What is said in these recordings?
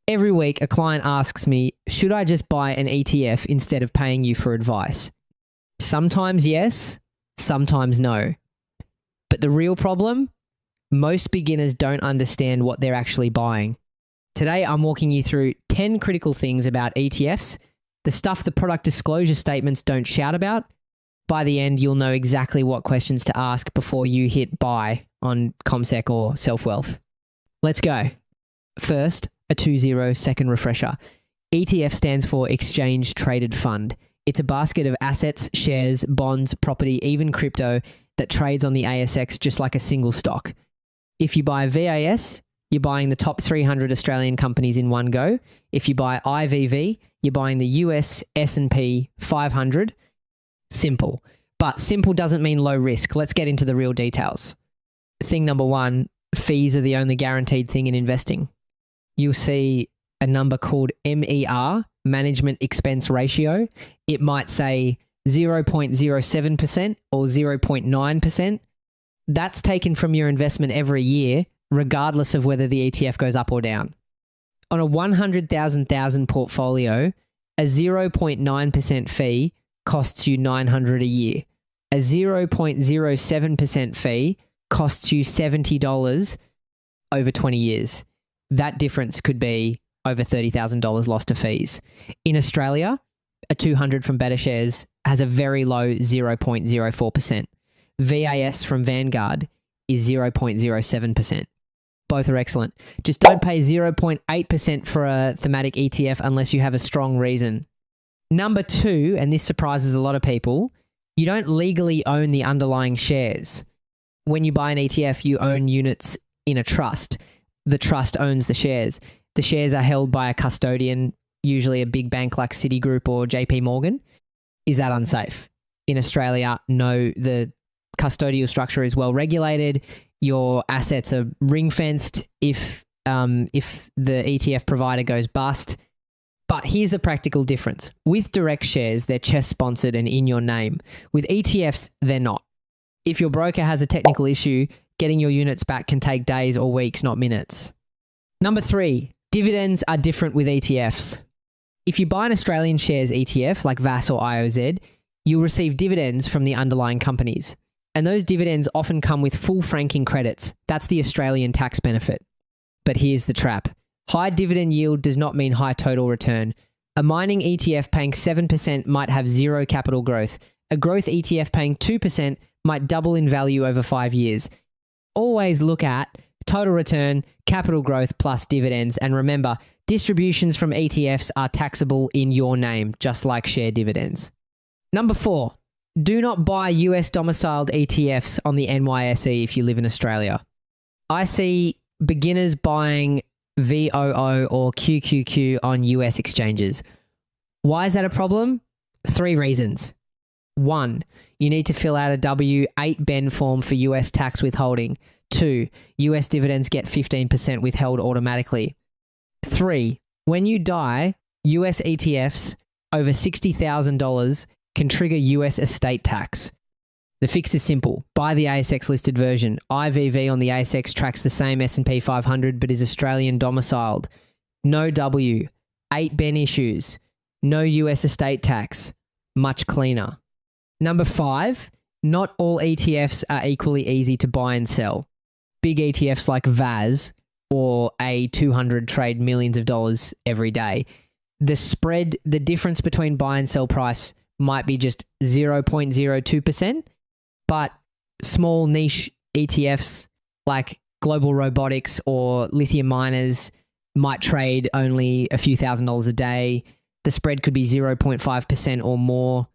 Every week, a client asks me, should I just buy an ETF instead of paying you for advice? Sometimes yes, sometimes no. But the real problem? Most beginners don't understand what they're actually buying. Today, I'm walking you through 10 critical things about ETFs, the stuff the product disclosure statements don't shout about. By the end, you'll know exactly what questions to ask before you hit buy on CommSec or SelfWealth. Let's go. First, a 2-0 refresher. ETF stands for Exchange Traded Fund. It's a basket of assets, shares, bonds, property, even crypto that trades on the ASX just like a single stock. If you buy VAS, you're buying the top 300 Australian companies in one go. If you buy IVV, you're buying the US S&P 500. Simple. But simple doesn't mean low risk. Let's get into the real details. Thing number one, fees are the only guaranteed thing in investing. You'll see a number called MER, Management Expense Ratio. It might say 0.07% or 0.9%. That's taken from your investment every year, regardless of whether the ETF goes up or down. On a 100,000 portfolio, a 0.9% fee costs you $900 a year. A 0.07% fee costs you $70 over 20 years. That difference could be over $30,000 lost to fees. In Australia, a 200 from BetterShares has a very low 0.04%. VAS from Vanguard is 0.07%. Both are excellent. Just don't pay 0.8% for a thematic ETF unless you have a strong reason. Number two, and this surprises a lot of people, you don't legally own the underlying shares. When you buy an ETF, you own units in a trust. The trust owns the shares. The shares are held by a custodian, usually a big bank like Citigroup or JP Morgan. Is that unsafe? In Australia, no, the custodial structure is well regulated. Your assets are ring-fenced if the ETF provider goes bust. But here's the practical difference. With direct shares, they're CHESS-sponsored and in your name. With ETFs, they're not. If your broker has a technical issue, getting your units back can take days or weeks, not minutes. Number three, dividends are different with ETFs. If you buy an Australian shares ETF like VAS or IOZ, you'll receive dividends from the underlying companies. And those dividends often come with full franking credits. That's the Australian tax benefit. But here's the trap. High dividend yield does not mean high total return. A mining ETF paying 7% might have zero capital growth. A growth ETF paying 2% might double in value over 5 years. Always look at total return, capital growth plus dividends. And remember, distributions from ETFs are taxable in your name, just like share dividends. Number four, do not buy US domiciled ETFs on the NYSE if you live in Australia. I see beginners buying VOO or QQQ on US exchanges. Why is that a problem? 3 reasons. 1, you need to fill out a W-8 BEN form for US tax withholding. 2, US dividends get 15% withheld automatically. 3, when you die, US ETFs over $60,000 can trigger US estate tax. The fix is simple. Buy the ASX-listed version. IVV on the ASX tracks the same S&P 500 but is Australian domiciled. No W. 8 BEN issues. No US estate tax. Much cleaner. Number 5, not all ETFs are equally easy to buy and sell. Big ETFs like VAS or A200 trade millions of dollars every day. The spread, the difference between buy and sell price might be just 0.02%, but small niche ETFs like global robotics or lithium miners might trade only a few $1,000s a day. The spread could be 0.5% or more.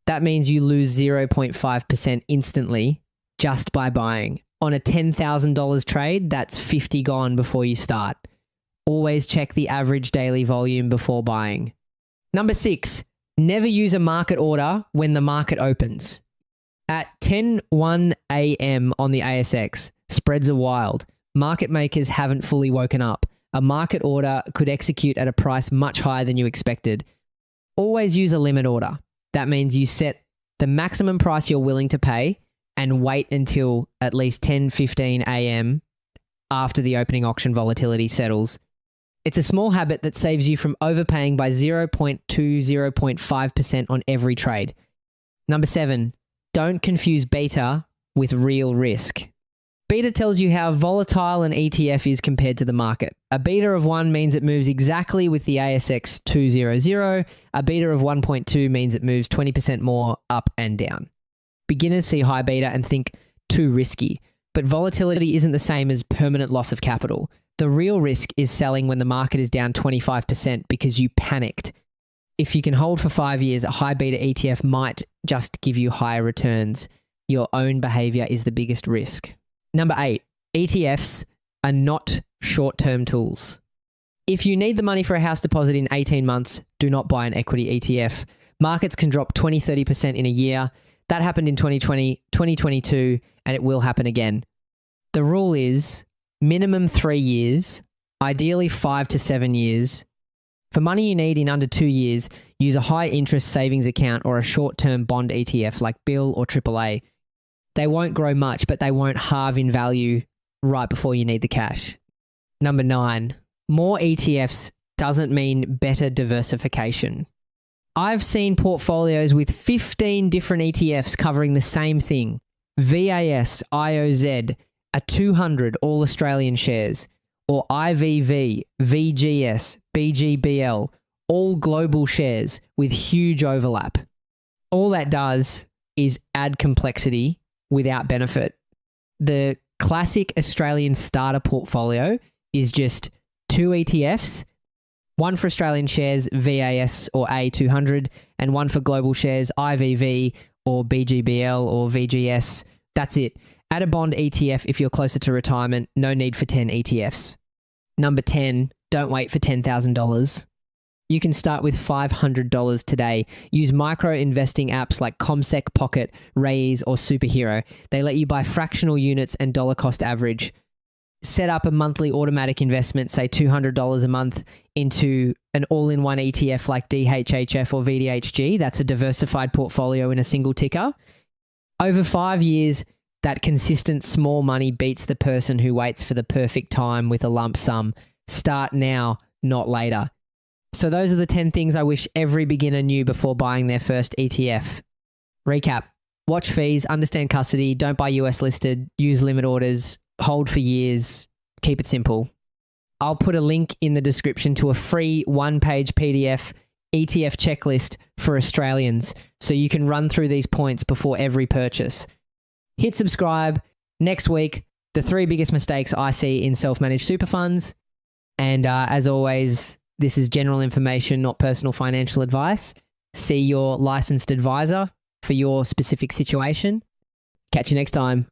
That means you lose 0.5% instantly just by buying. On a $10,000 trade, that's 50 gone before you start. Always check the average daily volume before buying. Number 6, never use a market order when the market opens. At 10:01 a.m. on the ASX, spreads are wild. Market makers haven't fully woken up. A market order could execute at a price much higher than you expected. Always use a limit order. That means you set the maximum price you're willing to pay and wait until at least 10:15 a.m. after the opening auction volatility settles. It's a small habit that saves you from overpaying by 0.5% on every trade. Number 7, don't confuse beta with real risk. Beta tells you how volatile an ETF is compared to the market. A beta of 1 means it moves exactly with the ASX 200. A beta of 1.2 means it moves 20% more up and down. Beginners see high beta and think too risky, but volatility isn't the same as permanent loss of capital. The real risk is selling when the market is down 25% because you panicked. If you can hold for 5 years, a high beta ETF might just give you higher returns. Your own behavior is the biggest risk. Number 8, ETFs are not short-term tools. If you need the money for a house deposit in 18 months, do not buy an equity ETF. Markets can drop 20-30% in a year. That happened in 2020, 2022, and it will happen again. The rule is minimum 3 years, ideally 5 to 7 years. For money you need in under 2 years, use a high-interest savings account or a short-term bond ETF like Bill or AAA. They won't grow much, but they won't halve in value right before you need the cash. Number 9, more ETFs doesn't mean better diversification. I've seen portfolios with 15 different ETFs covering the same thing. VAS, IOZ, a 200 all Australian shares, or IVV, VGS, BGBL, all global shares with huge overlap. All that does is add complexity without benefit. The classic Australian starter portfolio is just 2 ETFs, one for Australian shares, VAS or A200, and one for global shares, IVV or BGBL or VGS. That's it. Add a bond ETF if you're closer to retirement. No need for 10 ETFs. Number 10, don't wait for $10,000. You can start with $500 today. Use micro investing apps like ComSec Pocket, Raise, or Superhero. They let you buy fractional units and dollar cost average. Set up a monthly automatic investment, say $200 a month, into an all-in-one ETF like DHHF or VDHG. That's a diversified portfolio in a single ticker. Over 5 years, that consistent small money beats the person who waits for the perfect time with a lump sum. Start now, not later. So those are the 10 things I wish every beginner knew before buying their first ETF. Recap. Watch fees, understand custody, don't buy US listed, use limit orders, hold for years, keep it simple. I'll put a link in the description to a free 1-page PDF ETF checklist for Australians so you can run through these points before every purchase. Hit subscribe. Next week, the 3 biggest mistakes I see in self-managed super funds. And as always, this is general information, not personal financial advice. See your licensed advisor for your specific situation. Catch you next time.